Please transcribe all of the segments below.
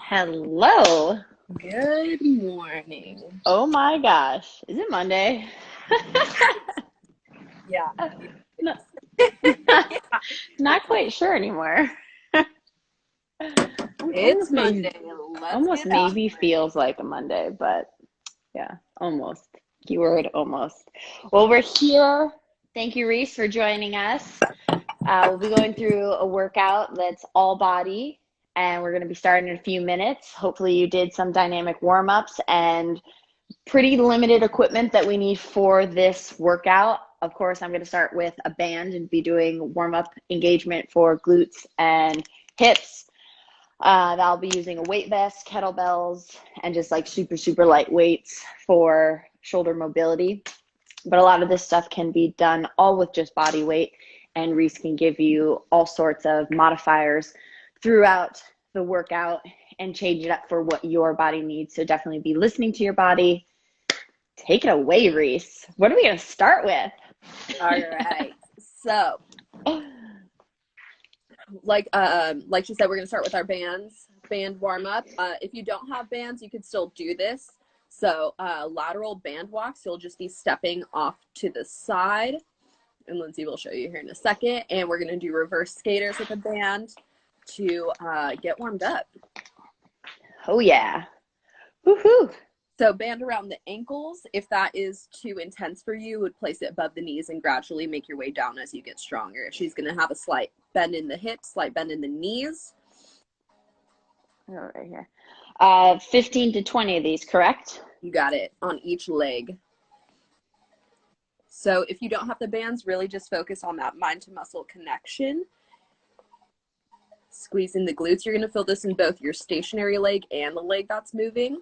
Hello. Good morning. Oh my gosh. Is it Monday? Yeah. No, not quite sure anymore. It's Monday. Let's Almost get after maybe it. feels like a Monday, but yeah, almost. Keyword almost. Well, we're here. Thank you, Reese, for joining us. We'll be going through a workout that's all body, and we're going to be starting in a few minutes. Hopefully you did some dynamic warm-ups and pretty limited equipment that we need for this workout. Of course, I'm going to start with a band and be doing warm-up engagement for glutes and hips. I'll be using a weight vest, kettlebells, and just like super light weights for shoulder mobility. But a lot of this stuff can be done all with just body weight, and Reese can give you all sorts of modifiers throughout the workout and change it up for what your body needs. So definitely be listening to your body. Take it away, Reese. What are we going to start with? All right. So, like she said, we're gonna start with our band warm up. If you don't have bands, you could still do this. So, lateral band walks. You'll just be stepping off to the side, and Lindsey will show you here in a second. And we're gonna do reverse skaters with a band to get warmed up. Oh yeah. Woohoo. So band around the ankles. If that is too intense for you, would place it above the knees and gradually make your way down as you get stronger. She's going to have a slight bend in the hips, slight bend in the knees. Oh, right here. 15 to 20 of these, correct? You got it, on each leg. So if you don't have the bands, really just focus on that mind to muscle connection. Squeezing the glutes. You're going to feel this in both your stationary leg and the leg that's moving.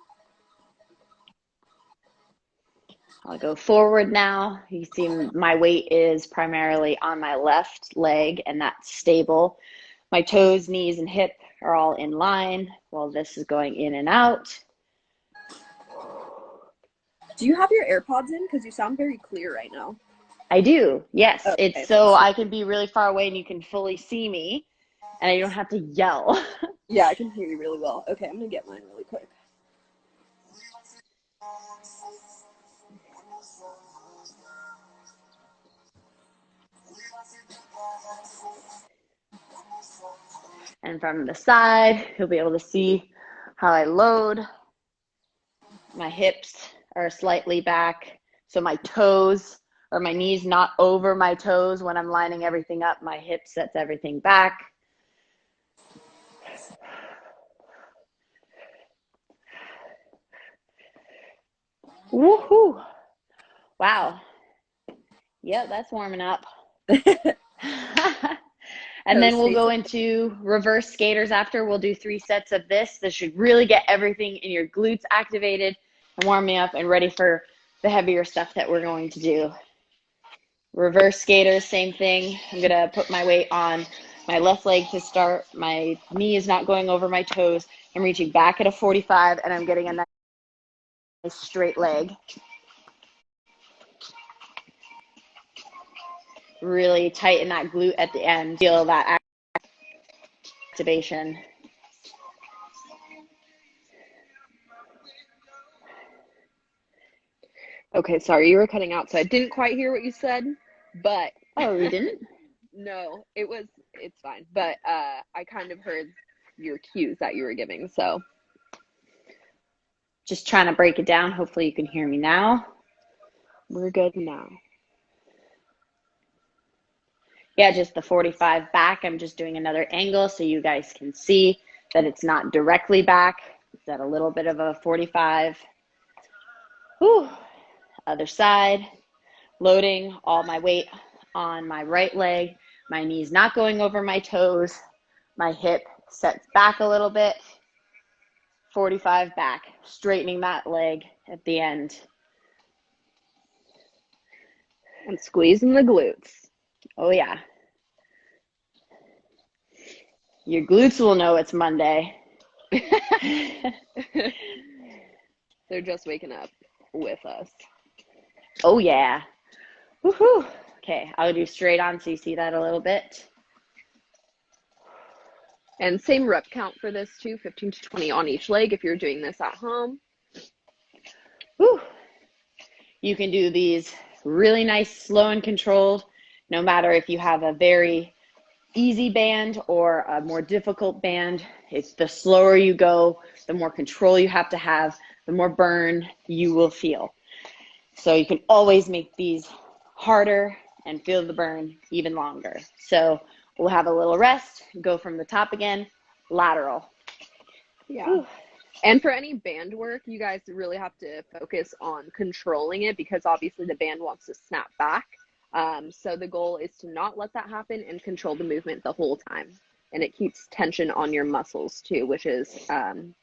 I'll go forward now. You see my weight is primarily on my left leg, and that's stable. My toes, knees, and hip are all in line while this is going in and out. Do you have your AirPods in? Because you sound very clear right now. I do, yes. Okay. It's so I can be really far away and you can fully see me, and I don't have to yell. Yeah, I can hear you really well. Okay, I'm going to get mine really quick. And from the side, you'll be able to see how I load. My hips are slightly back, so my toes or my knees not over my toes when I'm lining everything up. My hip sets everything back. Woohoo! Wow. Yep, that's warming up. And then we'll go into reverse skaters after. We'll do 3 sets of this. This should really get everything in your glutes activated and warming up and ready for the heavier stuff that we're going to do. Reverse skaters, same thing. I'm going to put my weight on my left leg to start. My knee is not going over my toes. I'm reaching back at a 45, and I'm getting a nice straight leg. Really tighten that glute at the end. Feel that activation. Okay, sorry, you were cutting out, so I didn't quite hear what you said, but... Oh, you didn't? No, it's fine, but I kind of heard your cues that you were giving, so... Just trying to break it down. Hopefully you can hear me now. We're good now. Yeah, just the 45 back. I'm just doing another angle so you guys can see that it's not directly back. It's at a little bit of a 45. Whew. Other side. Loading all my weight on my right leg. My knees not going over my toes. My hip sets back a little bit. 45 back. Straightening that leg at the end. And squeezing the glutes. Oh, yeah. Your glutes will know it's Monday. They're just waking up with us. Oh, yeah. Woohoo. Okay, I'll do straight on so you see that a little bit. And same rep count for this too, 15 to 20 on each leg if you're doing this at home. Whew. You can do these really nice, slow and controlled, no matter if you have a very easy band or a more difficult band. It's the slower you go, the more control you have to have, the more burn you will feel. So you can always make these harder and feel the burn even longer. So we'll have a little rest, go from the top again, lateral. Yeah. Whew. And for any band work, you guys really have to focus on controlling it because obviously the band wants to snap back. So the goal is to not let that happen and control the movement the whole time. And it keeps tension on your muscles too, which is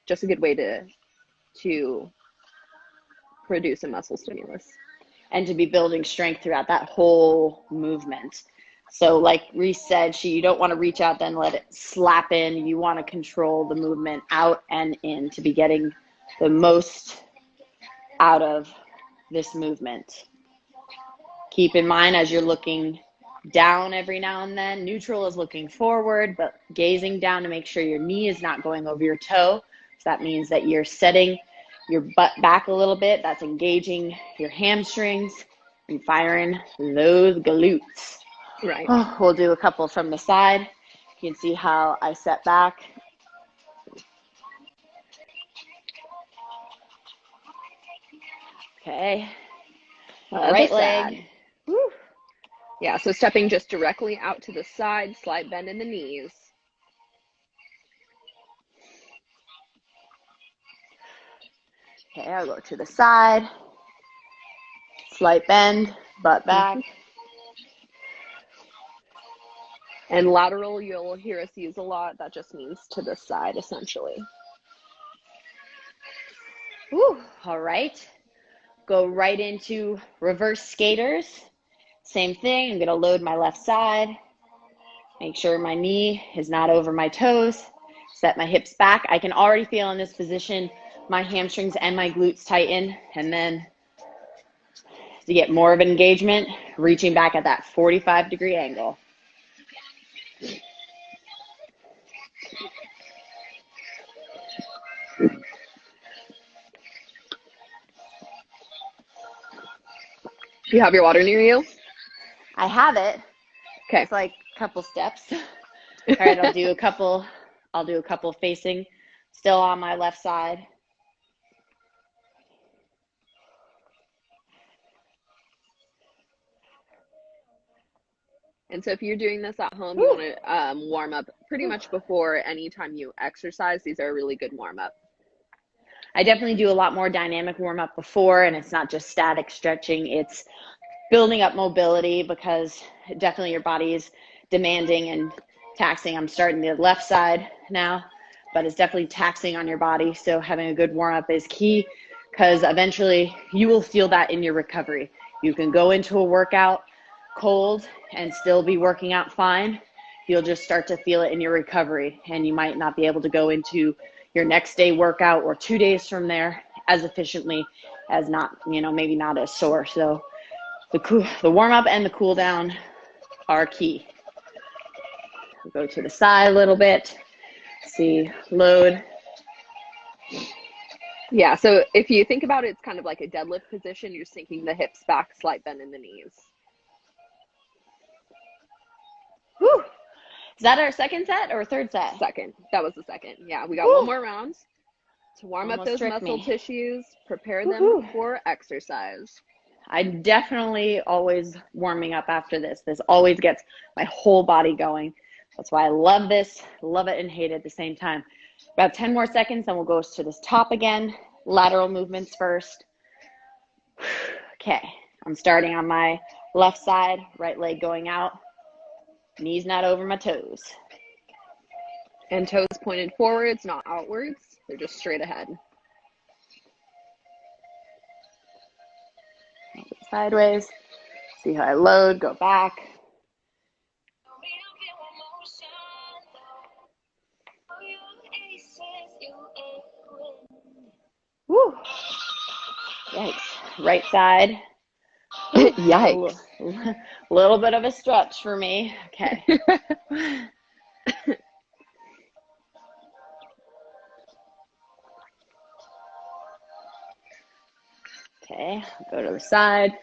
just a good way to produce a muscle stimulus. And to be building strength throughout that whole movement. So like Reese said, you don't want to reach out then let it slap in. You want to control the movement out and in to be getting the most out of this movement. Keep in mind as you're looking down every now and then, neutral is looking forward, but gazing down to make sure your knee is not going over your toe. So that means that you're setting your butt back a little bit. That's engaging your hamstrings and firing those glutes. Right. Oh, we'll do a couple from the side. You can see how I set back. Okay. Right leg. Woo. Yeah, so stepping just directly out to the side, slight bend in the knees. Okay, I'll go to the side. Slight bend, butt back. And lateral, you'll hear us use a lot. That just means to the side, essentially. Woo. All right. Go right into reverse skaters. Same thing. I'm going to load my left side. Make sure my knee is not over my toes. Set my hips back. I can already feel in this position my hamstrings and my glutes tighten. And then to get more of an engagement, reaching back at that 45-degree angle. Do you have your water near you? I have it. Okay. It's like a couple steps. All right, I'll do a couple facing still on my left side. And so if you're doing this at home, you want to warm up pretty much before any time you exercise. These are a really good warm up. I definitely do a lot more dynamic warm up before, and it's not just static stretching. It's building up mobility because definitely your body is demanding and taxing. I'm starting the left side now, but it's definitely taxing on your body. So having a good warm up is key because eventually you will feel that in your recovery. You can go into a workout cold and still be working out fine. You'll just start to feel it in your recovery, and you might not be able to go into your next day workout or 2 days from there as efficiently as not, maybe not as sore. So the warm up and the cool down are key. We'll go to the side a little bit. See, load. Yeah, so if you think about it, it's kind of like a deadlift position. You're sinking the hips back, slight bend in the knees. Whew. Is that our second set or third set? Second. That was the second. Yeah, we got one more round to warm up those muscle tissues, prepare them for exercise. I'm definitely always warming up after this. This always gets my whole body going. That's why I love this, love it and hate it at the same time. About 10 more seconds, then we'll go to this top again. Lateral movements first. Okay, I'm starting on my left side, right leg going out. Knees not over my toes. And toes pointed forwards, not outwards. They're just straight ahead. Sideways. See how I load, go back. Woo. Yikes. Right side. Yikes. A little bit of a stretch for me. Okay. Okay, go to the side.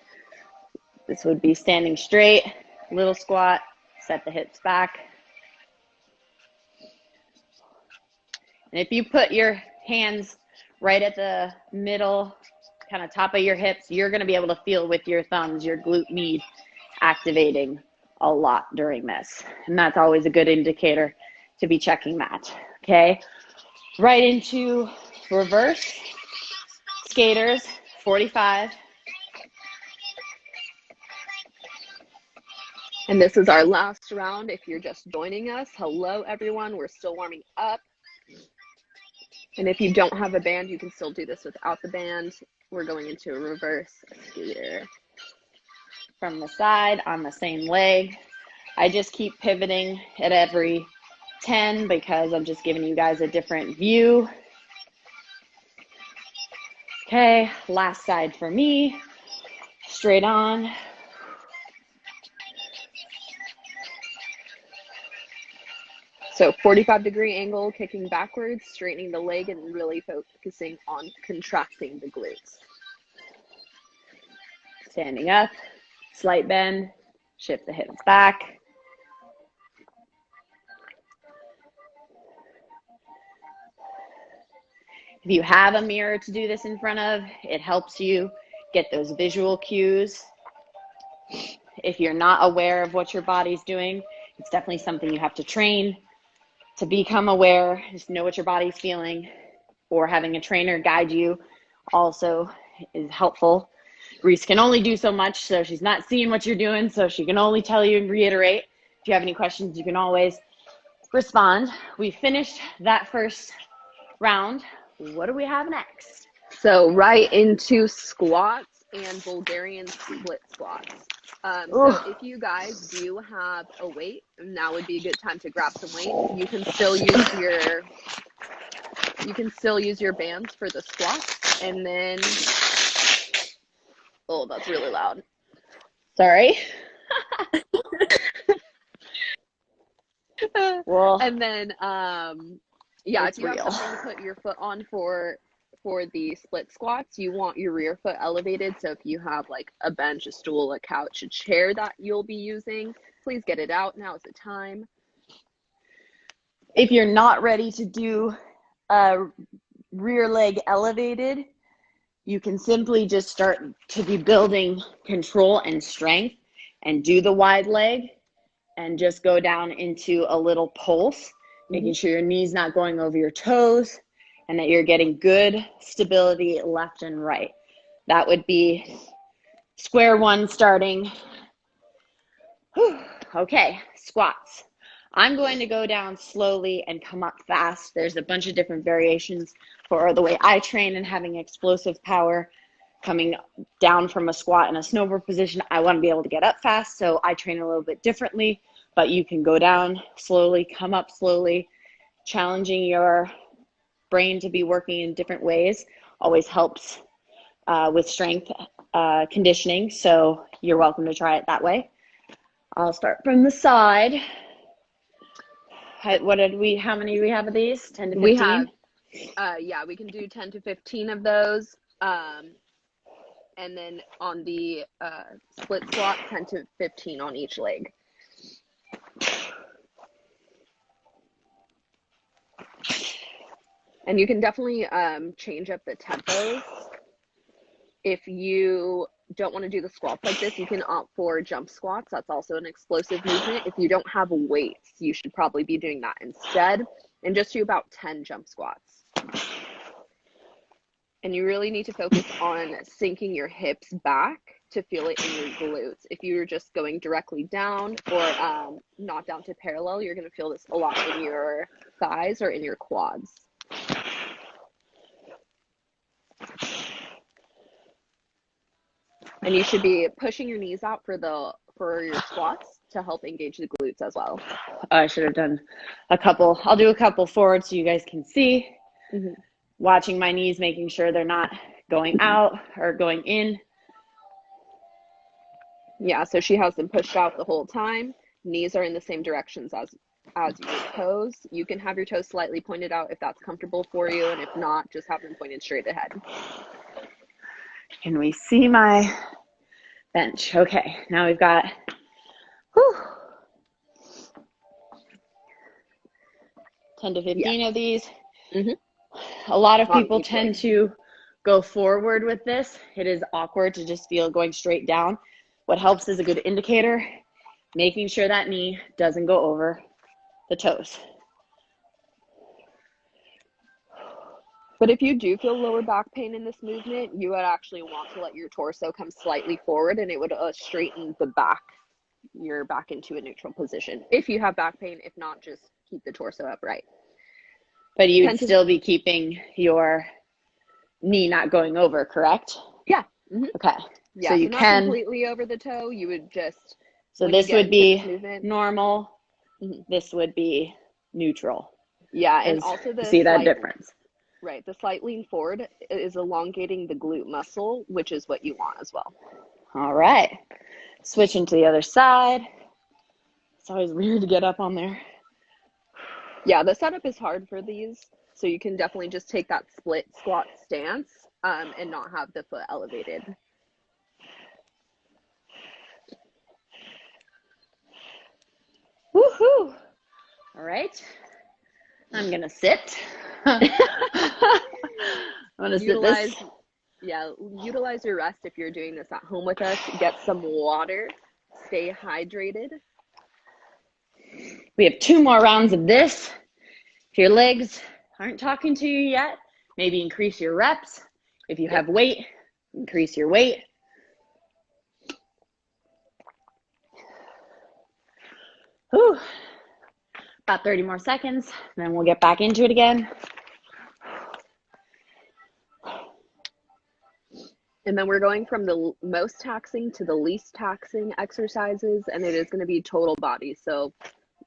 This would be standing straight, little squat, set the hips back. And if you put your hands right at the middle, kind of top of your hips, you're going to be able to feel with your thumbs, your glute med activating a lot during this. And that's always a good indicator to be checking that. Okay, right into reverse skaters, 45. And this is our last round. If you're just joining us, hello everyone. We're still warming up. And if you don't have a band, you can still do this without the band. We're going into a reverse skater. From the side on the same leg. I just keep pivoting at every 10 because I'm just giving you guys a different view. Okay, last side for me. Straight on. So 45-degree angle, kicking backwards, straightening the leg, and really focusing on contracting the glutes. Standing up, slight bend, shift the hips back. If you have a mirror to do this in front of, it helps you get those visual cues. If you're not aware of what your body's doing, it's definitely something you have to train to become aware, just know what your body's feeling, or having a trainer guide you also is helpful. Reese can only do so much, so she's not seeing what you're doing, so she can only tell you and reiterate. If you have any questions, you can always respond. We finished that first round. What do we have next? So right into squats and Bulgarian split squats. So if you guys do have a weight, now would be a good time to grab some weight. You can still use your bands for the squats, and then oh, that's really loud. Sorry. Well, and then yeah, if you have something to put your foot on for the split squats, you want your rear foot elevated. So if you have like a bench, a stool, a couch, a chair that you'll be using, please get it out. Now is the time. If you're not ready to do a rear leg elevated, you can simply just start to be building control and strength and do the wide leg and just go down into a little pulse, making sure your knee's not going over your toes and that you're getting good stability left and right. That would be square one starting. Whew. Okay, squats. I'm going to go down slowly and come up fast. There's a bunch of different variations for the way I train and having explosive power. Coming down from a squat in a snowboard position, I want to be able to get up fast, so I train a little bit differently, but you can go down slowly, come up slowly. Challenging your brain to be working in different ways always helps with strength conditioning, so you're welcome to try it that way. I'll start from the side. How many do we have of these? 10 to 15? We have, yeah, we can do 10 to 15 of those. And then on the split squat, 10 to 15 on each leg. And you can definitely change up the tempos. If you don't want to do the squats like this, you can opt for jump squats. That's also an explosive movement. If you don't have weights, you should probably be doing that instead. And just do about 10 jump squats. And you really need to focus on sinking your hips back to feel it in your glutes. If you're just going directly down or not down to parallel, you're going to feel this a lot in your thighs or in your quads. And you should be pushing your knees out for your squats to help engage the glutes as well. I should have done a couple. I'll do a couple forward so you guys can see. Watching my knees, making sure they're not going out or going in. Yeah, so she has them pushed out the whole time. Knees are in the same directions as your toes. You can have your toes slightly pointed out if that's comfortable for you, and if not, just have them pointed straight ahead. Can we see my bench? Okay, now we've got, whew, 10 to 15 of these. A lot of people tend to go forward with this. It is awkward to just feel going straight down. What helps is a good indicator, making sure that knee doesn't go over the toes. But if you do feel lower back pain in this movement, you would actually want to let your torso come slightly forward, and it would straighten the back, your back into a neutral position. If you have back pain, if not, just keep the torso upright. But you would still be keeping your knee not going over, correct? Yeah. Okay. Yeah, so you not can completely over the toe. You would just. So this would be normal. This would be neutral. Yeah, and also see that difference. Right. The slight lean forward is elongating the glute muscle, which is what you want as well. All right. Switching to the other side. It's always weird to get up on there. Yeah, the setup is hard for these. So you can definitely just take that split squat stance and not have the foot elevated. Woohoo! All right. I'm going to sit. I'm going to sit this. Yeah, utilize your rest if you're doing this at home with us. Get some water. Stay hydrated. We have 2 more rounds of this. If your legs aren't talking to you yet, maybe increase your reps. If you have weight, increase your weight. Whew. About 30 more seconds, then we'll get back into it again. And then we're going from the most taxing to the least taxing exercises, and it is going to be total body. So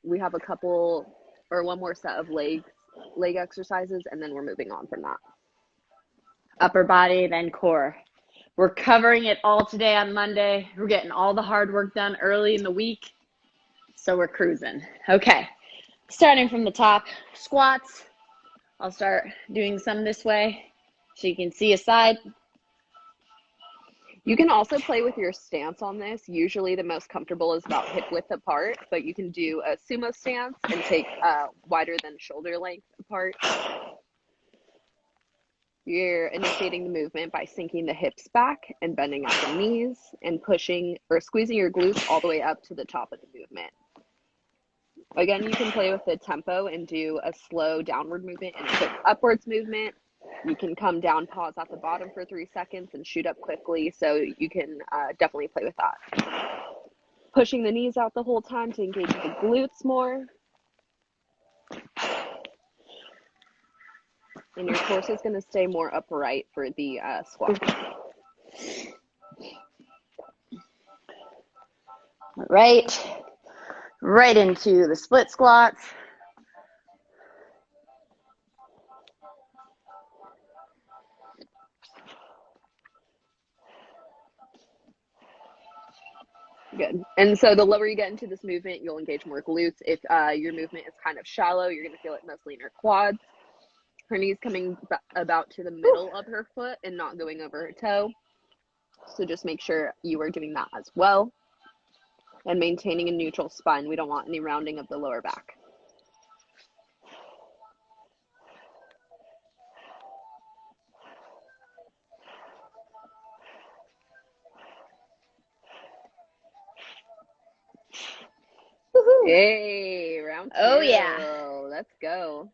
we have a couple or one more set of leg exercises, and then we're moving on from that. Upper body, then core. We're covering it all today on Monday. We're getting all the hard work done early in the week, so we're cruising. Okay, starting from the top, squats. I'll start doing some this way so you can see a side. You can also play with your stance on this. Usually the most comfortable is about hip width apart, but you can do a sumo stance and take wider than shoulder length apart. You're initiating the movement by sinking the hips back and bending at the knees and pushing or squeezing your glutes all the way up to the top of the movement. Again, you can play with the tempo and do a slow downward movement and a quick upwards movement. You can come down, pause at the bottom for 3 seconds, and shoot up quickly. So you can definitely play with that. Pushing the knees out the whole time to engage the glutes more. And your torso is going to stay more upright for the squat. All right into the split squats. Good. And so the lower you get into this movement, you'll engage more glutes. If your movement is kind of shallow, you're going to feel it mostly in her quads. Her knees coming about to the middle of her foot and not going over her toe. So just make sure you are doing that as well. And maintaining a neutral spine. We don't want any rounding of the lower back. Woo-hoo. Hey, round 2. Oh, yeah. Let's go.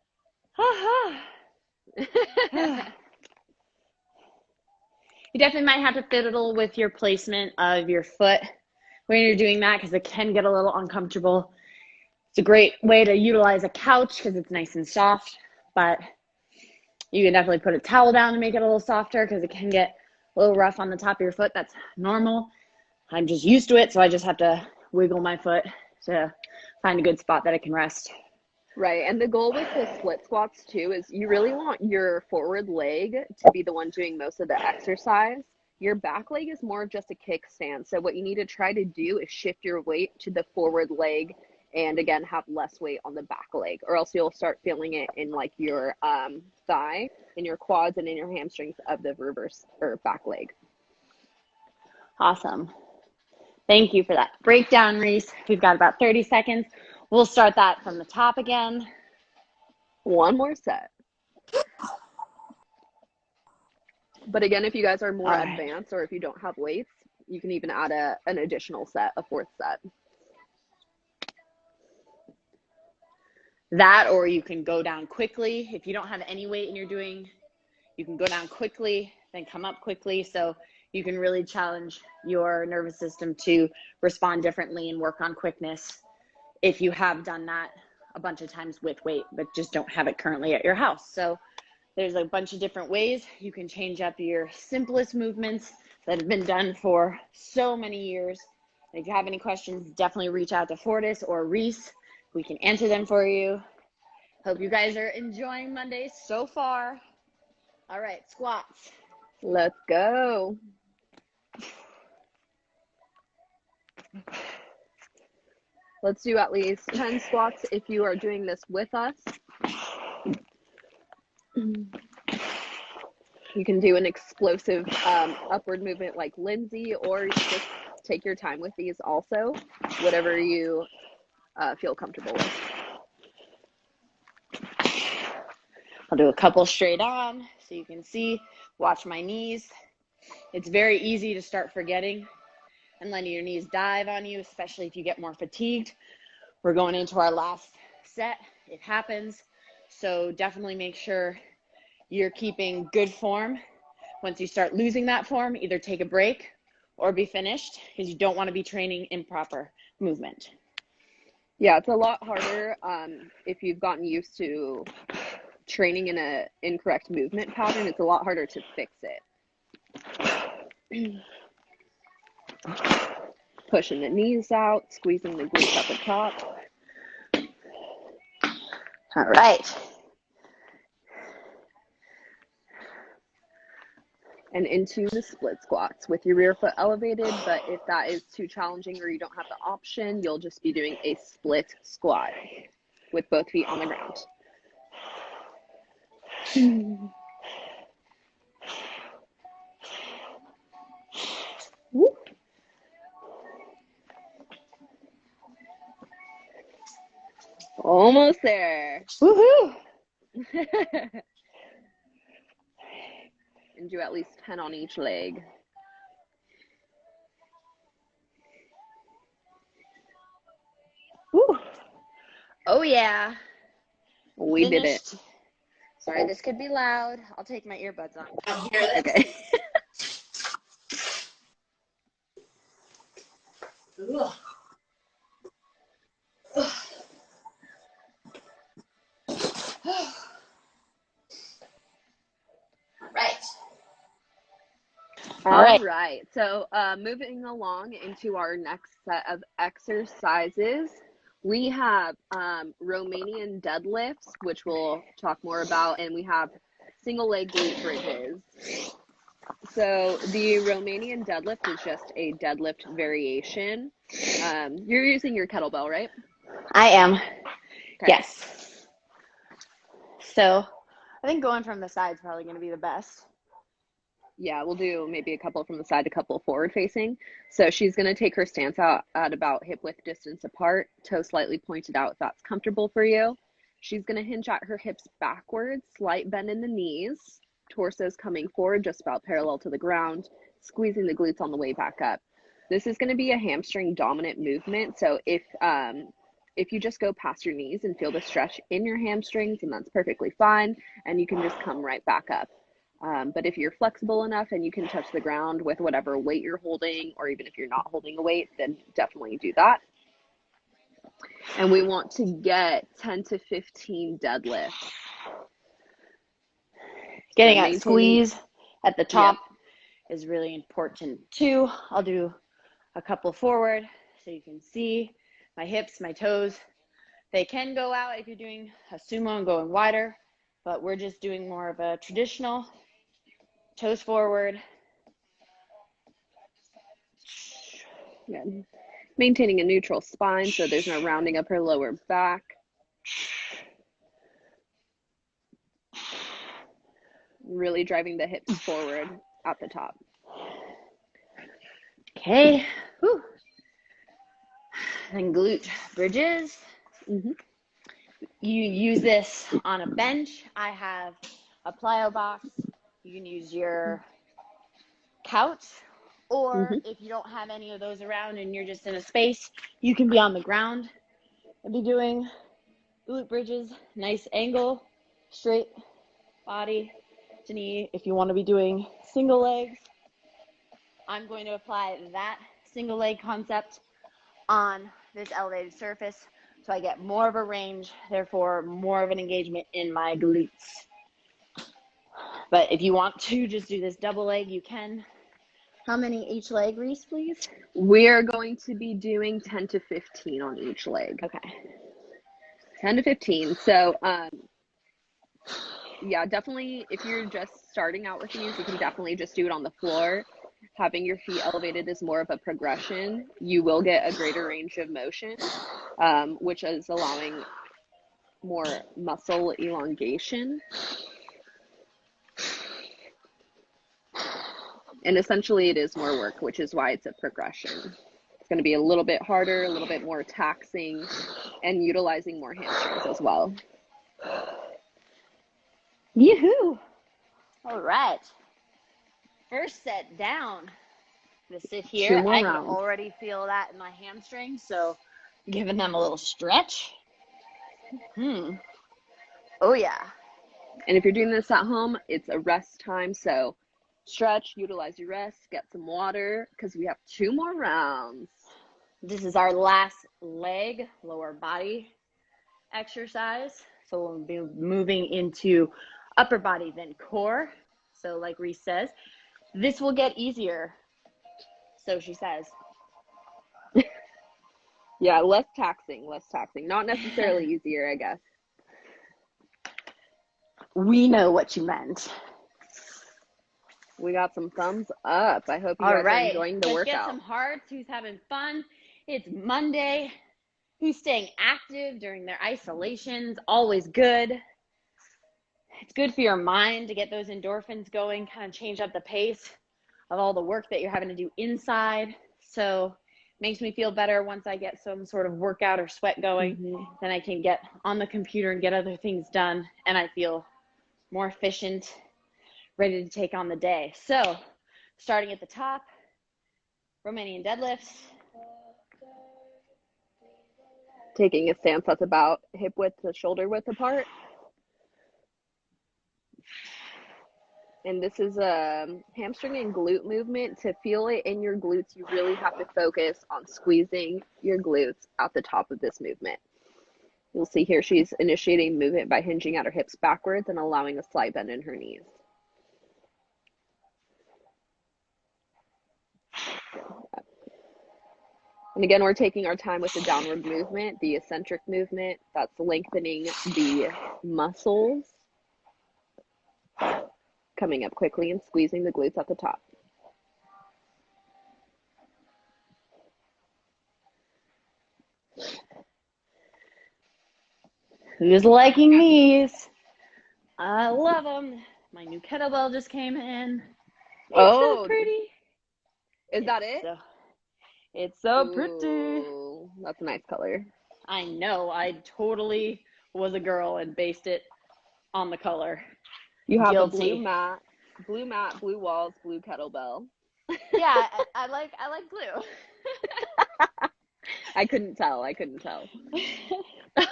You definitely might have to fiddle with your placement of your foot when you're doing that because it can get a little uncomfortable. It's a great way to utilize a couch because it's nice and soft, but you can definitely put a towel down to make it a little softer because it can get a little rough on the top of your foot. That's normal. I'm just used to it, so I just have to wiggle my foot to find a good spot that I can rest. Right, and the goal with the split squats too is you really want your forward leg to be the one doing most of the exercise. Your back leg is more of just a kickstand. So what you need to try to do is shift your weight to the forward leg and again have less weight on the back leg, or else you'll start feeling it in like your thigh, in your quads, and in your hamstrings of the reverse or back leg. Awesome. Thank you for that breakdown, Reese. We've got about 30 seconds. We'll start that from the top again. One more set. But again, if you guys are more advanced or if you don't have weights, you can even add an additional set, a fourth set. That, or you can go down quickly. If you don't have any weight and you're doing, you can go down quickly, then come up quickly. So you can really challenge your nervous system to respond differently and work on quickness if you have done that a bunch of times with weight, but just don't have it currently at your house. So there's a bunch of different ways you can change up your simplest movements that have been done for so many years. And if you have any questions, definitely reach out to Fortis or Reese. We can answer them for you. Hope you guys are enjoying Mondays so far. All right, squats. Let's go. Let's do at least 10 squats if you are doing this with us. You can do an explosive upward movement like Lindsey, or just take your time with these also, whatever you feel comfortable with. I'll do a couple straight on so you can see. Watch my knees. It's very easy to start forgetting and letting your knees dive on you, especially if you get more fatigued. We're going into our last set. It happens. So definitely make sure you're keeping good form. Once you start losing that form, either take a break or be finished, because you don't want to be training improper movement. Yeah, it's a lot harder if you've gotten used to training in an incorrect movement pattern. It's a lot harder to fix it. Pushing the knees out, squeezing the glutes at the top. All right. And into the split squats with your rear foot elevated, but if that is too challenging or you don't have the option, you'll just be doing a split squat with both feet on the ground. Woo. Almost there. Woohoo! And do at least 10 on each leg. Woo. Oh yeah. We Finished. did it. Sorry, this could be loud. I'll take my earbuds on. I'll hear this. Okay. All right. So moving along into our next set of exercises, we have Romanian deadlifts, which we'll talk more about, and we have single leg glute bridges. So the Romanian deadlift is just a deadlift variation. You're using your kettlebell, right? I am. Okay. Yes. So I think going from the side is probably going to be the best. Yeah, we'll do maybe a couple from the side, a couple forward facing. So she's going to take her stance out at about hip width distance apart, toe slightly pointed out if that's comfortable for you. She's going to hinge at her hips backwards, slight bend in the knees, torso's coming forward just about parallel to the ground, squeezing the glutes on the way back up. This is going to be a hamstring dominant movement. So if you just go past your knees and feel the stretch in your hamstrings, and that's perfectly fine, and you can just come right back up. But if you're flexible enough and you can touch the ground with whatever weight you're holding, or even if you're not holding a weight, then definitely do that. And we want to get 10 to 15 deadlifts. Getting that squeeze at the top is really important too. I'll do a couple forward so you can see my hips, my toes. They can go out if you're doing a sumo and going wider, but we're just doing more of a traditional. Toes forward. Yeah. Maintaining a neutral spine so there's no rounding up her lower back. Really driving the hips forward at the top. Okay. Whew. And glute bridges. Mm-hmm. You use this on a bench. I have a plyo box. You can use your couch, or Mm-hmm. if you don't have any of those around and you're just in a space, you can be on the ground and be doing glute bridges. Nice angle, straight body to knee. If you want to be doing single legs, I'm going to apply that single leg concept on this elevated surface so I get more of a range, therefore more of an engagement in my glutes. But if you want to just do this double leg, you can. How many each leg, Reese, please? We're going to be doing 10 to 15 on each leg. Okay. 10 to 15. So, yeah, definitely if you're just starting out with these, you can definitely just do it on the floor. Having your feet elevated is more of a progression. You will get a greater range of motion, which is allowing more muscle elongation. And essentially it is more work, which is why it's a progression. It's going to be a little bit harder, a little bit more taxing, and utilizing more hamstrings as well. Yoo-hoo! All right. First set down. To sit here, I can already feel that in my hamstrings, so giving them a little stretch. Oh, yeah. And if you're doing this at home, it's a rest time, so stretch, utilize your rest, get some water, because we have 2 more rounds. This is our last leg, lower body exercise. So we'll be moving into upper body, then core. So like Reese says, this will get easier. So she says. Yeah, less taxing. Not necessarily easier, I guess. We know what you meant. We got some thumbs up. I hope you guys are enjoying the workout. Let's get some hearts. Who's having fun? It's Monday. Who's staying active during their isolations? Always good. It's good for your mind to get those endorphins going, kind of change up the pace of all the work that you're having to do inside. So it makes me feel better once I get some sort of workout or sweat going. Then I can get on the computer and get other things done, and I feel more efficient, ready to take on the day. So starting at the top, Romanian deadlifts. Taking a stance that's about hip width to shoulder width apart. And this is a hamstring and glute movement. To feel it in your glutes, you really have to focus on squeezing your glutes at the top of this movement. You'll see here she's initiating movement by hinging at her hips backwards and allowing a slight bend in her knees. And again, we're taking our time with the downward movement, the eccentric movement. That's lengthening the muscles. Coming up quickly and squeezing the glutes at the top. Who's liking these? I love them. My new kettlebell just came in. It's so pretty. Is that it? It's so pretty. That's a nice color. I know. I totally was a girl and based it on the color. You have a blue mat, blue walls, blue kettlebell. Yeah, I like blue. I couldn't tell.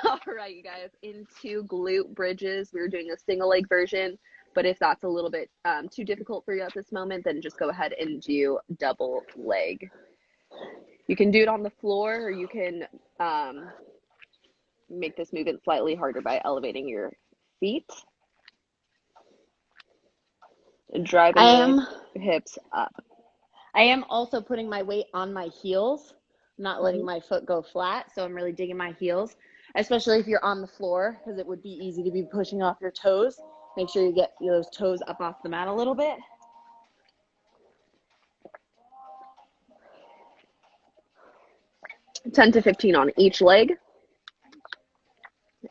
All right, you guys, into glute bridges. We were doing a single leg version, but if that's a little bit too difficult for you at this moment, then just go ahead and do double leg. You can do it on the floor, or you can make this movement slightly harder by elevating your feet. Driving the hips up. I am also putting my weight on my heels, not letting my foot go flat. So I'm really digging my heels, especially if you're on the floor, because it would be easy to be pushing off your toes. Make sure you get those toes up off the mat a little bit. $10 to $15 on each leg.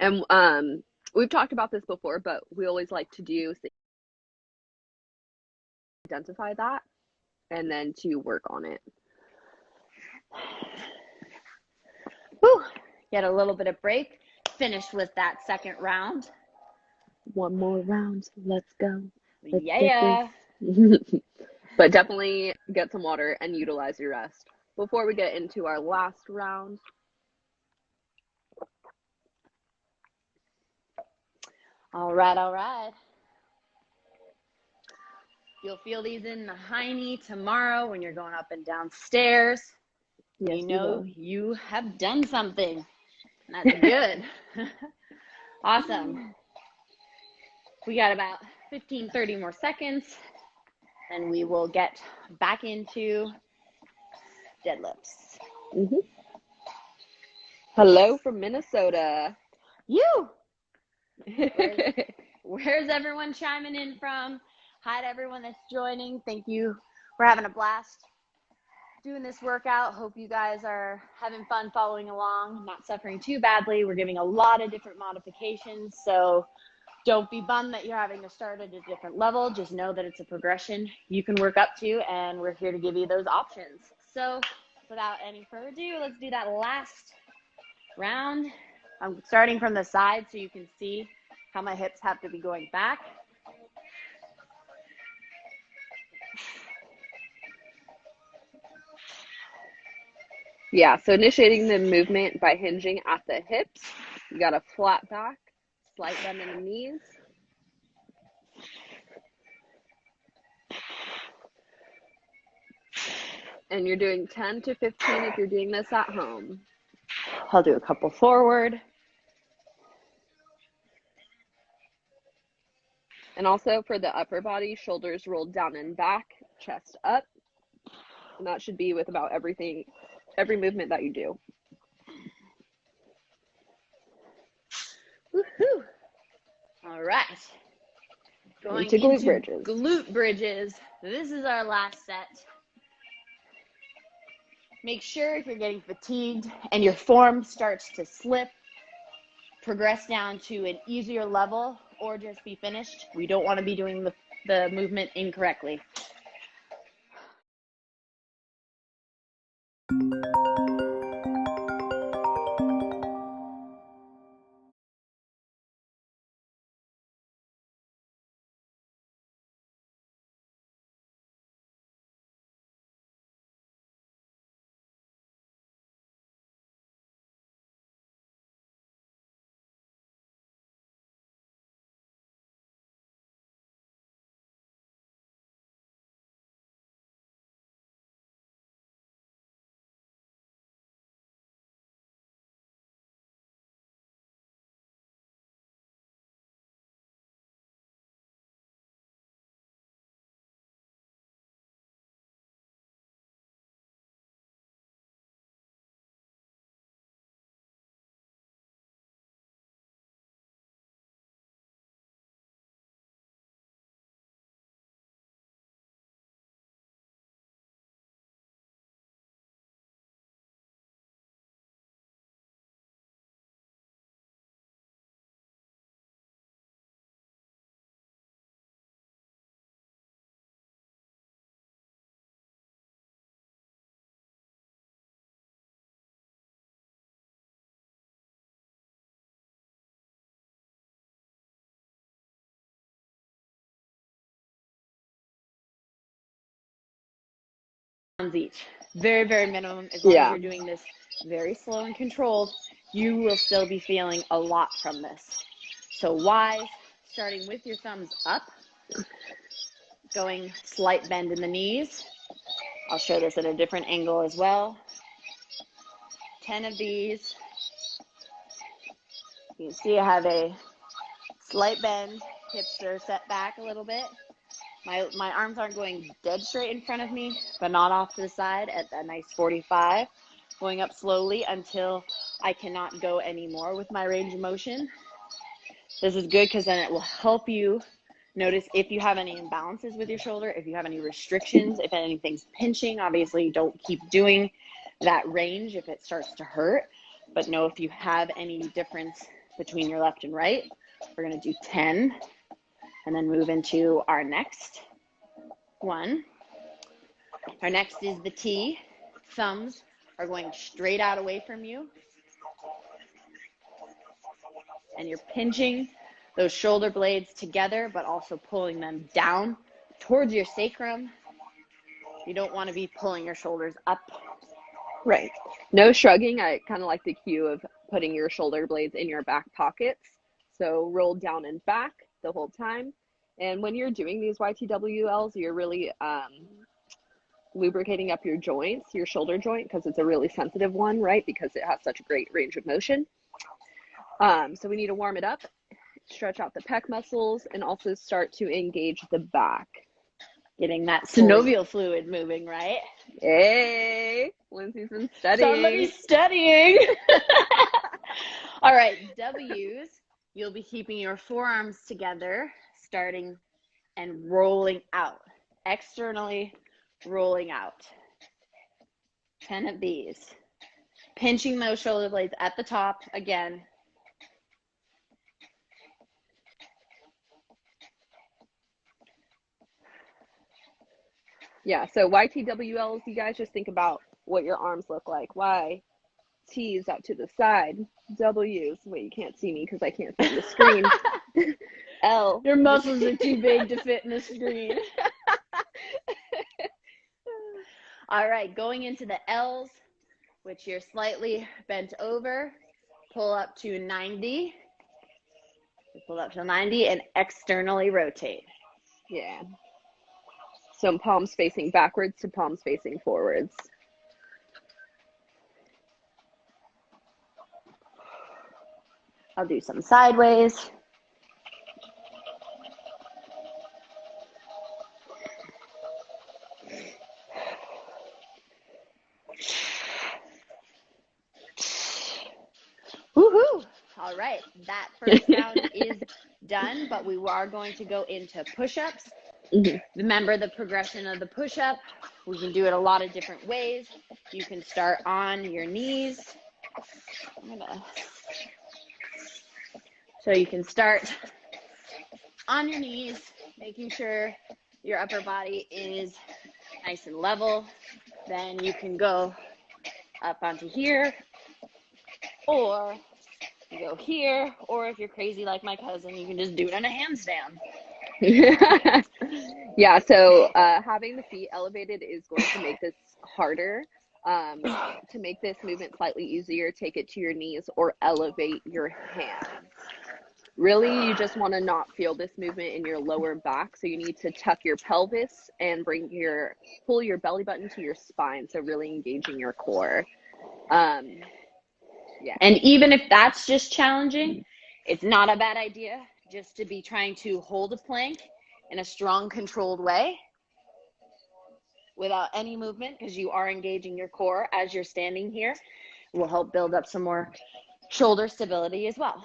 And we've talked about this before, but we always like to do identify that and then to work on it. Whew. Get a little bit of break. Finish with that second round. One more round. Let's go. Let's Yeah. But definitely get some water and utilize your rest. Before we get into our last round. All right. You'll feel these in the high knee tomorrow when you're going up and down stairs. Yes, you know you have done something. That's good. Awesome. We got about 15-30 more seconds, and we will get back into deadlifts. Mm-hmm. Hello from Minnesota. You. Where's everyone chiming in from? Hi to everyone that's joining. Thank you. We're having a blast doing this workout. Hope you guys are having fun following along, not suffering too badly. We're giving a lot of different modifications, so don't be bummed that you're having to start at a different level. Just know that it's a progression you can work up to, and we're here to give you those options. So without any further ado, let's do that last round. I'm starting from the side so you can see how my hips have to be going back. Yeah, so initiating the movement by hinging at the hips. You got a flat back, slight bend in the knees. And you're doing 10 to 15 if you're doing this at home. I'll do a couple forward. And also for the upper body, shoulders rolled down and back, chest up. And that should be with about every movement that you do. Woohoo! All right. Going into glute bridges. Glute bridges. This is our last set. Make sure if you're getting fatigued and your form starts to slip, progress down to an easier level or just be finished. We don't want to be doing the movement incorrectly. Each. Very, very minimum. As long as you're doing this very slow and controlled, you will still be feeling a lot from this. So wise, starting with your thumbs up, going slight bend in the knees. I'll show this at a different angle as well. 10 of these. You can see I have a slight bend, hips are set back a little bit. My arms aren't going dead straight in front of me, but not off to the side at that nice 45. Going up slowly until I cannot go anymore with my range of motion. This is good because then it will help you notice if you have any imbalances with your shoulder, if you have any restrictions, if anything's pinching. Obviously, don't keep doing that range if it starts to hurt, but know if you have any difference between your left and right. We're going to do 10. And then move into our next one. Our next is the T, thumbs are going straight out away from you. And you're pinching those shoulder blades together, but also pulling them down towards your sacrum. You don't want to be pulling your shoulders up. Right. No shrugging. I kind of like the cue of putting your shoulder blades in your back pockets. So roll down and back the whole time. And when you're doing these YTWLs, you're really lubricating up your joints, your shoulder joint, because it's a really sensitive one, right? Because it has such a great range of motion. So we need to warm it up, stretch out the pec muscles, and also start to engage the back. Getting that synovial fluid moving, right? Hey, Lindsey's been studying. Somebody's studying. All right, W's. You'll be keeping your forearms together, starting and rolling out. Externally rolling out. 10 of these. Pinching those shoulder blades at the top again. Yeah, so YTWLs, you guys just think about what your arms look like. Y, T's out to the side. W's, wait, you can't see me because I can't see the screen. L. Your muscles are too big to fit in the screen. All right, going into the L's, which you're slightly bent over. Pull up to 90. Pull up to 90 and externally rotate. Yeah. So palms facing backwards to palms facing forwards. I'll do some sideways. Woohoo! All right, that first round is done, but we are going to go into push-ups. Mm-hmm. Remember the progression of the push-up. We can do it a lot of different ways. You can start on your knees. So you can start on your knees, making sure your upper body is nice and level. Then you can go up onto here, or you go here, or if you're crazy like my cousin, you can just do it on a handstand. Yeah, so having the feet elevated is going to make this harder. To make this movement slightly easier, take it to your knees or elevate your hands. Really, you just want to not feel this movement in your lower back, so you need to tuck your pelvis and pull your belly button to your spine, so really engaging your core. Yeah. And even if that's just challenging, it's not a bad idea just to be trying to hold a plank in a strong, controlled way without any movement, because you are engaging your core as you're standing here. It will help build up some more shoulder stability as well.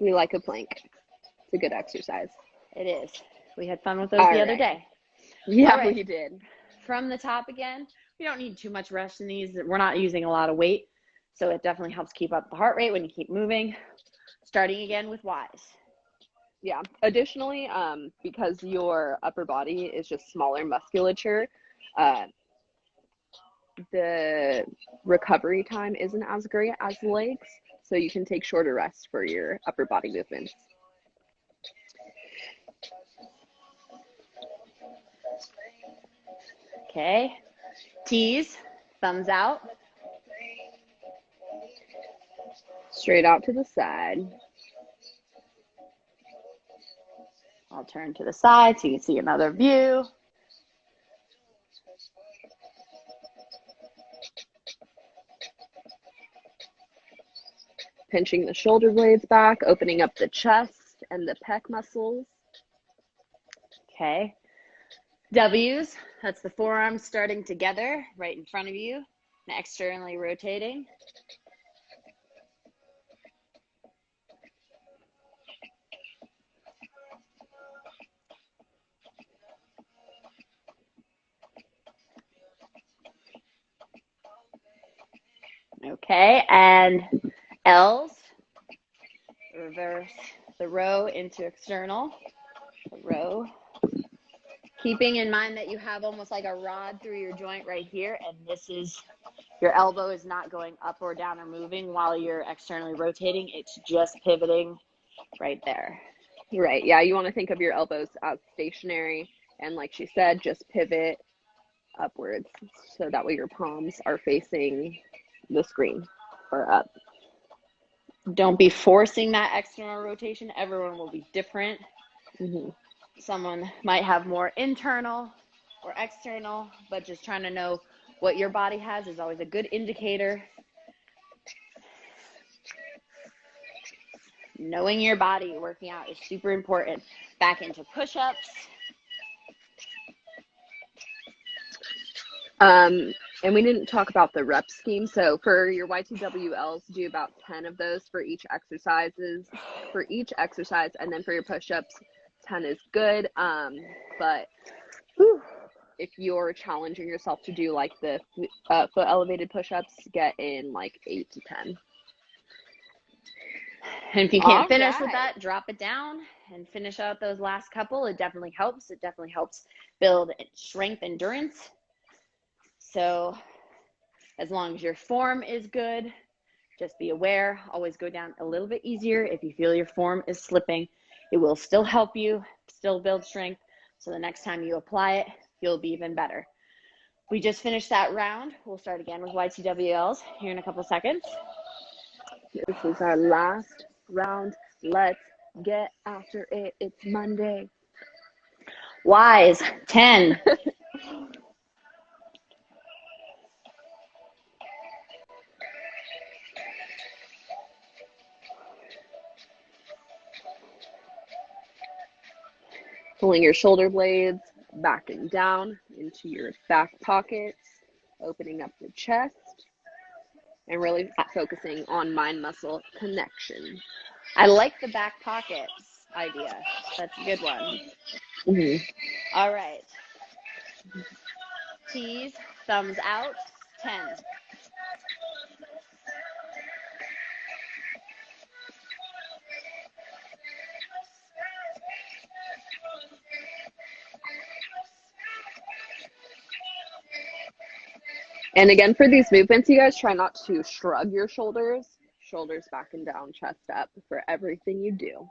We like a plank. It's a good exercise. It is. We had fun with those the other day. Yeah, right. We did. From the top again, we don't need too much rest in these. We're not using a lot of weight, so it definitely helps keep up the heart rate when you keep moving. Starting again with Y's. Yeah. Additionally, because your upper body is just smaller musculature, the recovery time isn't as great as the legs, so you can take shorter rests for your upper body movements. Okay. T's, thumbs out. Straight out to the side. I'll turn to the side so you can see another view. Pinching the shoulder blades back, opening up the chest and the pec muscles. Okay. W's, that's the forearms starting together right in front of you and externally rotating. Okay, and L's, reverse the row into external, the row Keeping in mind that you have almost like a rod through your joint right here, and this is, your elbow is not going up or down or moving while you're externally rotating. It's just pivoting right there. Right. Yeah, you want to think of your elbows as stationary, and like she said, just pivot upwards so that way your palms are facing the screen or up. Don't be forcing that external rotation. Everyone will be different. Mm-hmm. Someone might have more internal or external, but just trying to know what your body has is always a good indicator. Knowing your body working out is super important. Back into push-ups. And we didn't talk about the rep scheme. So for your YTWLs, do about 10 of those for each exercise. And then for your push-ups, 10 is good. But if you're challenging yourself to do like the foot elevated push-ups, get in like 8 to 10. And if you can't finish with that, drop it down and finish out those last couple. It definitely helps. It definitely helps build strength, endurance. So as long as your form is good, just be aware. Always go down a little bit easier. If you feel your form is slipping, it will still help you, still build strength. So the next time you apply it, you'll be even better. We just finished that round. We'll start again with YTWLs here in a couple seconds. This is our last round. Let's get after it. It's Monday. Wise, 10. Pulling your shoulder blades back and down into your back pockets, opening up the chest, and really focusing on mind-muscle connection. I like the back pockets idea. That's a good one. Mm-hmm. All right. Tease, thumbs out, 10. And again, for these movements, you guys try not to shrug your shoulders. Shoulders back and down, chest up for everything you do.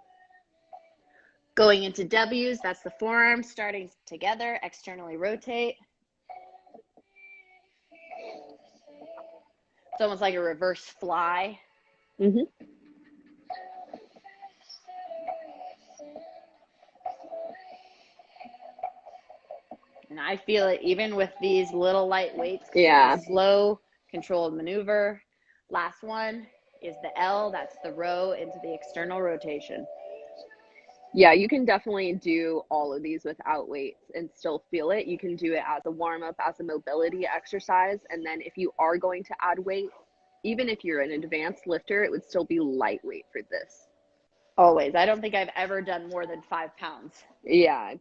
Going into W's, that's the forearms starting together, externally rotate. It's almost like a reverse fly. Mm-hmm. And I feel it even with these little light weights. Yeah. Slow, controlled maneuver. Last one is the L. That's the row into the external rotation. Yeah, you can definitely do all of these without weights and still feel it. You can do it as a warm-up, as a mobility exercise. And then if you are going to add weight, even if you're an advanced lifter, it would still be lightweight for this. Always. I don't think I've ever done more than 5 pounds. Yeah.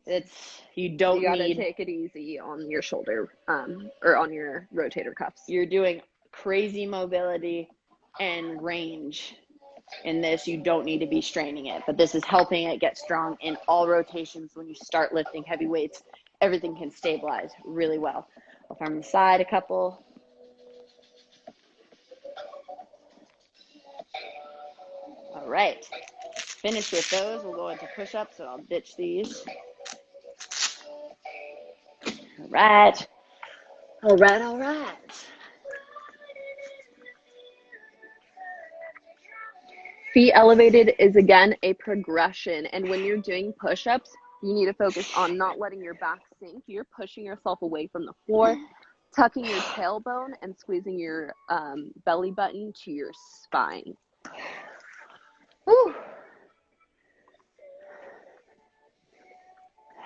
You gotta take it easy on your shoulder, or on your rotator cuffs. You're doing crazy mobility and range in this. You don't need to be straining it, but this is helping it get strong in all rotations. When you start lifting heavy weights, everything can stabilize really well. I'll from the side a couple. All right. Finish with those. We'll go into push-ups, and I'll ditch these. All right. All right. Feet elevated is, again, a progression. And when you're doing push-ups, you need to focus on not letting your back sink. You're pushing yourself away from the floor, tucking your tailbone, and squeezing your belly button to your spine. Whew.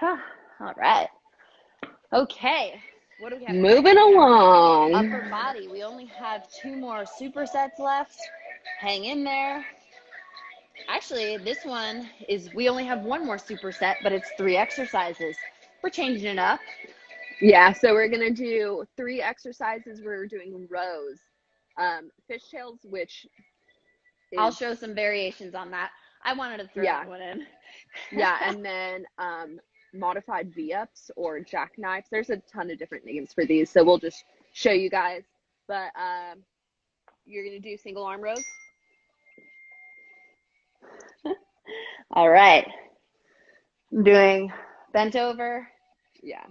All right. Okay. What do we have? Moving along. Upper body. We only have 2 more supersets left. Hang in there. Actually, this one is, we only have 1 more superset, but it's 3 exercises. We're changing it up. Yeah, so we're going to do 3 exercises. We're doing rows. Fishtails, which is... I'll show some variations on that. I wanted to throw that one in. Yeah, and then modified V-ups or jackknives. There's a ton of different names for these, so we'll just show you guys. But you're going to do single arm rows. All right. I'm doing bent over. Yeah.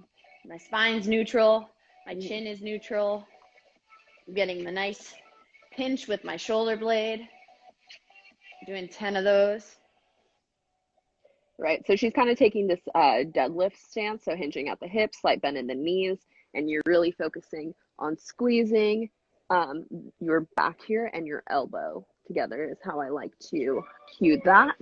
My spine's neutral. My chin is neutral. I'm getting the nice pinch with my shoulder blade. Doing 10 of those. Right. So she's kind of taking this deadlift stance, so hinging at the hips, slight bend in the knees, and you're really focusing on squeezing your back here and your elbow together is how I like to cue that.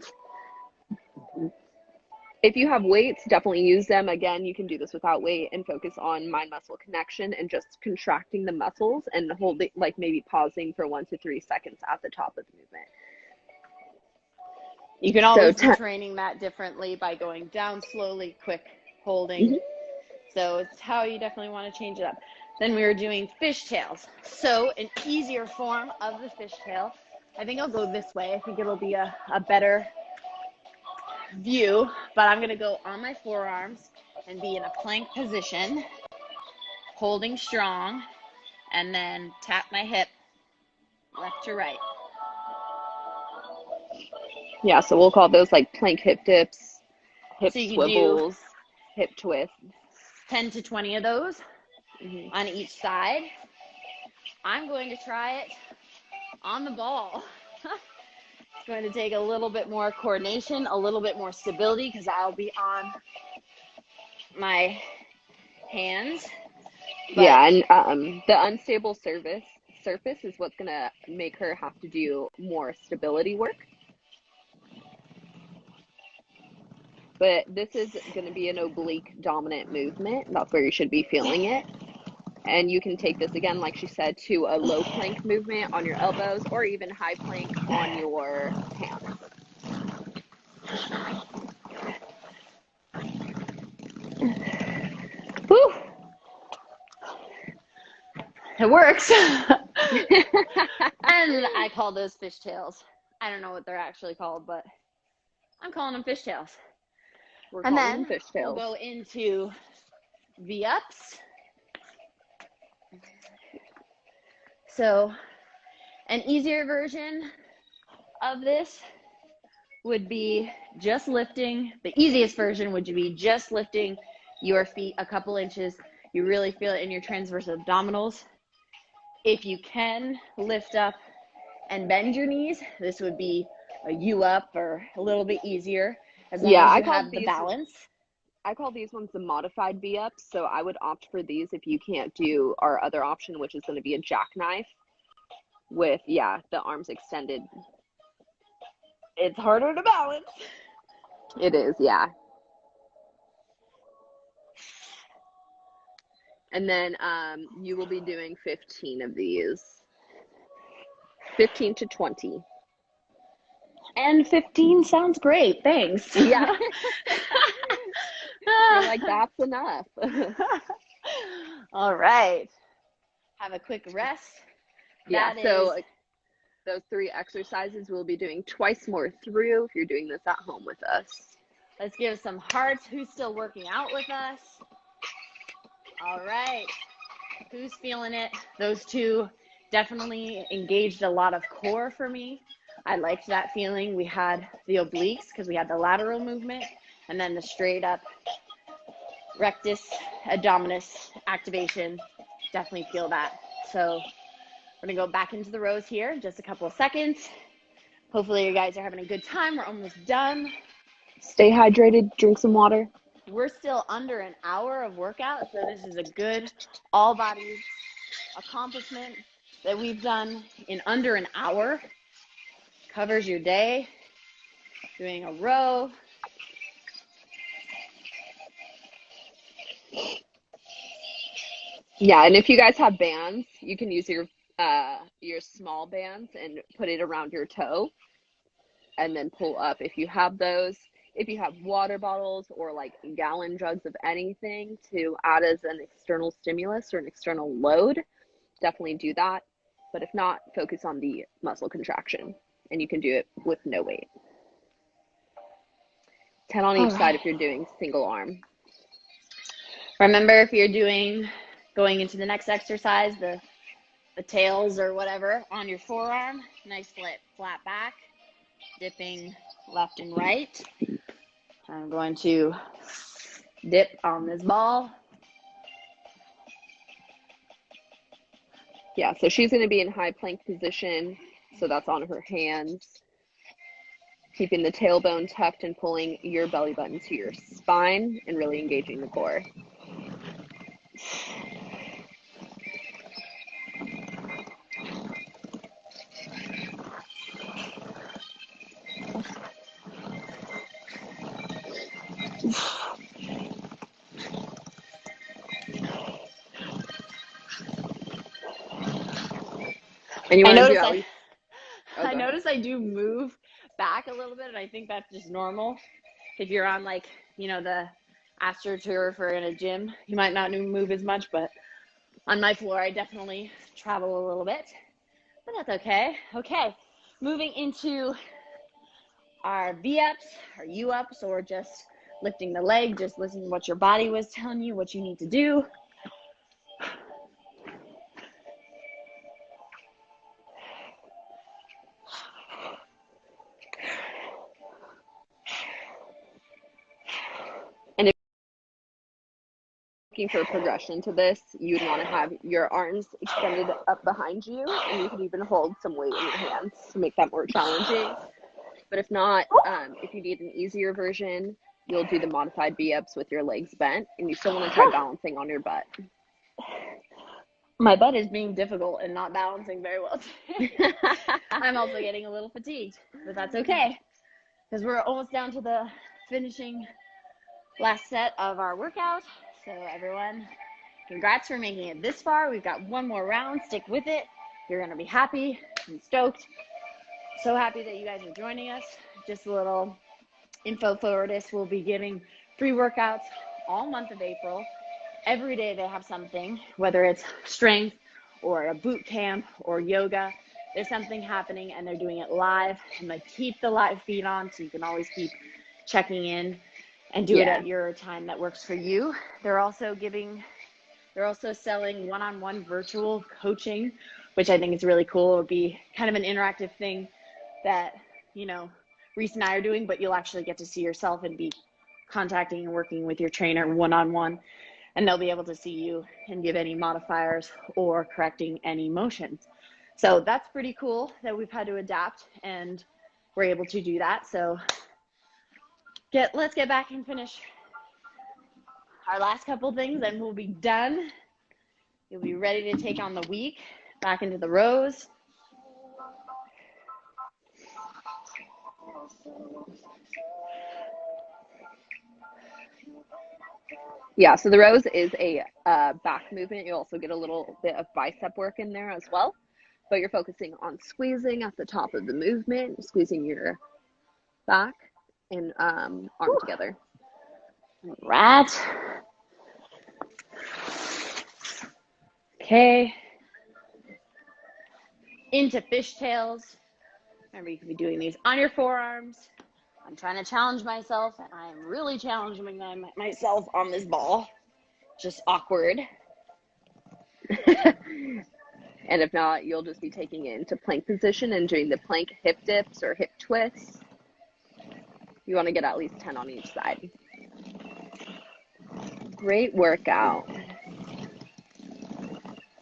If you have weights, definitely use them. Again, you can do this without weight and focus on mind-muscle connection and just contracting the muscles and holding, like maybe pausing for 1 to 3 seconds at the top of the movement. You can always be training that differently by going down slowly, quick, holding. So it's how you definitely want to change it up. Then we were doing fishtails. So an easier form of the fishtail. I think I'll go this way. I think it'll be a better view, but I'm going to go on my forearms and be in a plank position, holding strong, and then tap my hip left to right. Yeah, so we'll call those like plank hip dips, hip so swivels, hip twists. 10 to 20 of those on each side. I'm going to try it on the ball. It's going to take a little bit more coordination, a little bit more stability because I'll be on my hands. Yeah, and the unstable surface is what's going to make her have to do more stability work. But this is going to be an oblique dominant movement. That's where you should be feeling it. And you can take this, again, like she said, to a low plank movement on your elbows or even high plank on your hands. Whew. It works. And I call those fishtails. I don't know what they're actually called, but I'm calling them fishtails. We're and calling then them fishtails. We'll go into V-ups. So an easier version of this would be just lifting. The easiest version would be just lifting your feet a couple inches. You really feel it in your transverse abdominals. If you can lift up and bend your knees, this would be a U-up or a little bit easier as long as you have the balance. I call these ones the modified V-ups, so I would opt for these if you can't do our other option, which is going to be a jackknife with, the arms extended. It's harder to balance. It is, yeah. And then you will be doing 15 of these. 15 to 20. And 15 sounds great. Thanks. Yeah. You're like, that's enough. All right. Have a quick rest. So those 3 exercises we'll be doing twice more through if you're doing this at home with us. Let's give some hearts. Who's still working out with us? All right. Who's feeling it? Those 2 definitely engaged a lot of core for me. I liked that feeling. We had the obliques because we had the lateral movement and then the straight up rectus abdominis activation. Definitely feel that. So we're going to go back into the rows here in just a couple of seconds. Hopefully you guys are having a good time. We're almost done. Stay hydrated. Drink some water. We're still under an hour of workout, so this is a good all-body accomplishment that we've done in under an hour. Covers your day. Doing a row. Yeah, and if you guys have bands, you can use your small bands and put it around your toe and then pull up if you have those. If you have water bottles or like gallon jugs of anything to add as an external stimulus or an external load, definitely do that. But if not, focus on the muscle contraction and you can do it with no weight. 10 on each side if you're doing single arm. Remember, if you're going into the next exercise, the tails or whatever on your forearm, nice flat back, dipping left and right. I'm going to dip on this ball. Yeah, so she's going to be in high plank position, so that's on her hands. Keeping the tailbone tucked and pulling your belly button to your spine and really engaging the core. And you want to do at least... I notice I do move back a little bit, and I think that's just normal. If you're on, like, you know, the AstroTurf or in a gym, you might not move as much, but on my floor, I definitely travel a little bit. But that's okay. Okay, moving into our V-ups, our U-ups, or just lifting the leg, just listening to what your body was telling you, what you need to do. For progression to this, you would want to have your arms extended up behind you, and you could even hold some weight in your hands to make that more challenging. But if not, if you need an easier version, you'll do the modified V-ups with your legs bent, and you still want to try balancing on your butt. My butt is being difficult and not balancing very well today. I'm also getting a little fatigued, but that's okay, because we're almost down to the finishing last set of our workout. So everyone, congrats for making it this far. We've got one more round. Stick with it. You're going to be happy and stoked. So happy that you guys are joining us. Just a little info, Fortis will be giving free workouts all month of April. Every day they have something, whether it's strength or a boot camp or yoga. There's something happening, and they're doing it live. And they keep the live feed on, so you can always keep checking in and do it at your time that works for you. They're also selling one-on-one virtual coaching, which I think is really cool. It would be kind of an interactive thing that, you know, Reese and I are doing, but you'll actually get to see yourself and be contacting and working with your trainer one-on-one, and they'll be able to see you and give any modifiers or correcting any motions. So that's pretty cool that we've had to adapt, and we're able to do that. So let's get back and finish our last couple things, and we'll be done. You'll be ready to take on the week back into the rows. Yeah, so the rows is a back movement. You also get a little bit of bicep work in there as well, but you're focusing on squeezing at the top of the movement, squeezing your back and arm together. Right. Okay. Into fishtails. Remember, you can be doing these on your forearms. I'm trying to challenge myself, and I'm really challenging myself on this ball. Just awkward. And if not, you'll just be taking it into plank position and doing the plank hip dips or hip twists. You want to get at least 10 on each side. Great workout.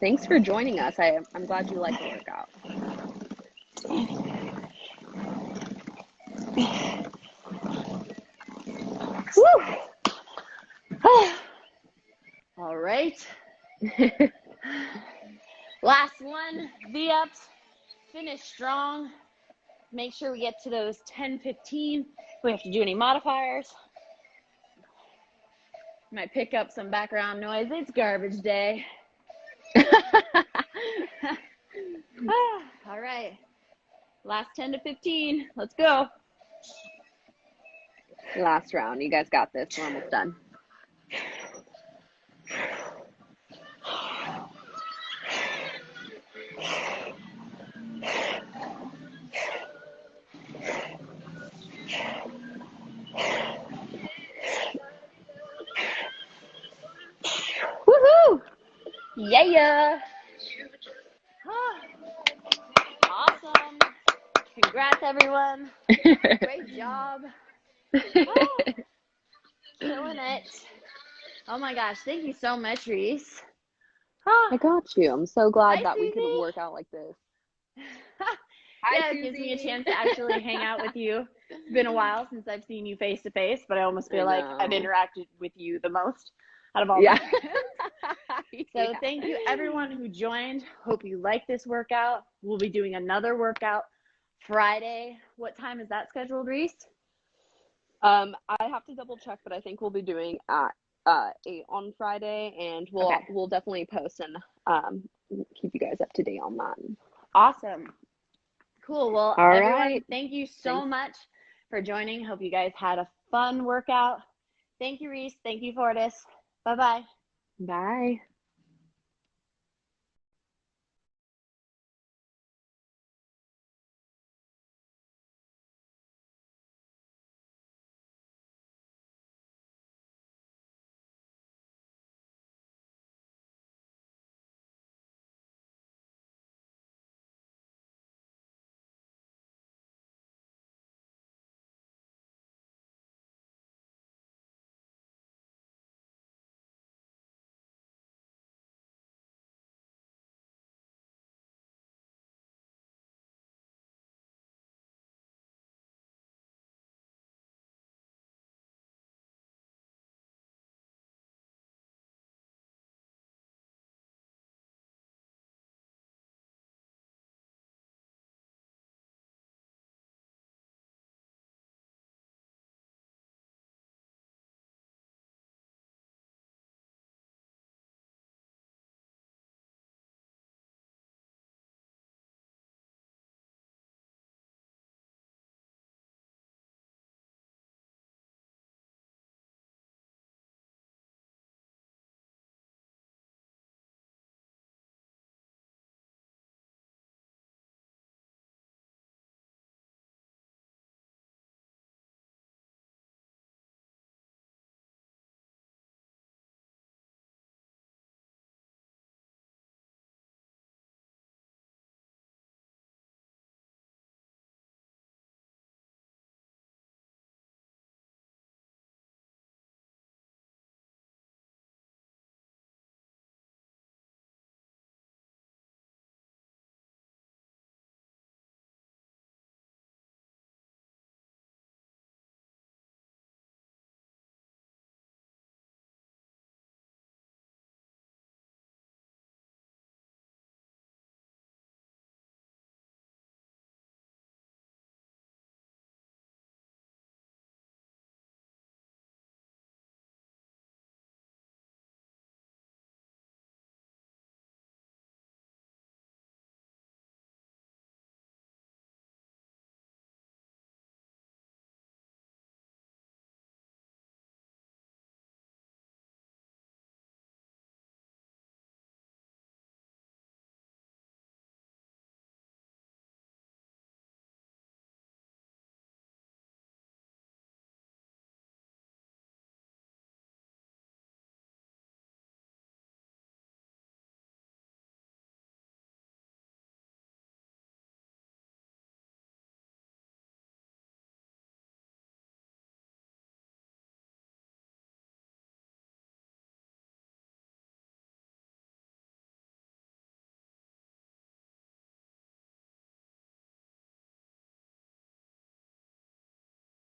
Thanks for joining us. I'm glad you like the workout. All right. Last one, V-ups. Finish strong. Make sure we get to those 10, 15. If we have to do any modifiers. Might pick up some background noise. It's garbage day. All right. Last 10 to 15. Let's go. Last round. You guys got this. We're almost done. Yeah. Awesome. Congrats, everyone. Great job. Killing it. Oh my gosh. Thank you so much, Reese. I got you. I'm so glad Hi, that we Susie. could work out like this. Yeah, it gives me a chance to actually hang out with you. It's been a while since I've seen you face to face, but I almost feel like I've interacted with you the most out of all my friends. So thank you everyone who joined. Hope you like this workout. We'll be doing another workout Friday. What time is that scheduled, Reese? I have to double check, but I think we'll be doing at 8 on Friday, and we'll definitely post and keep you guys up to date on that. Awesome. Cool. Well, All everyone, right. thank you so much for joining. Hope you guys had a fun workout. Thank you, Reese. Thank you, Fortis. Bye-bye. Bye.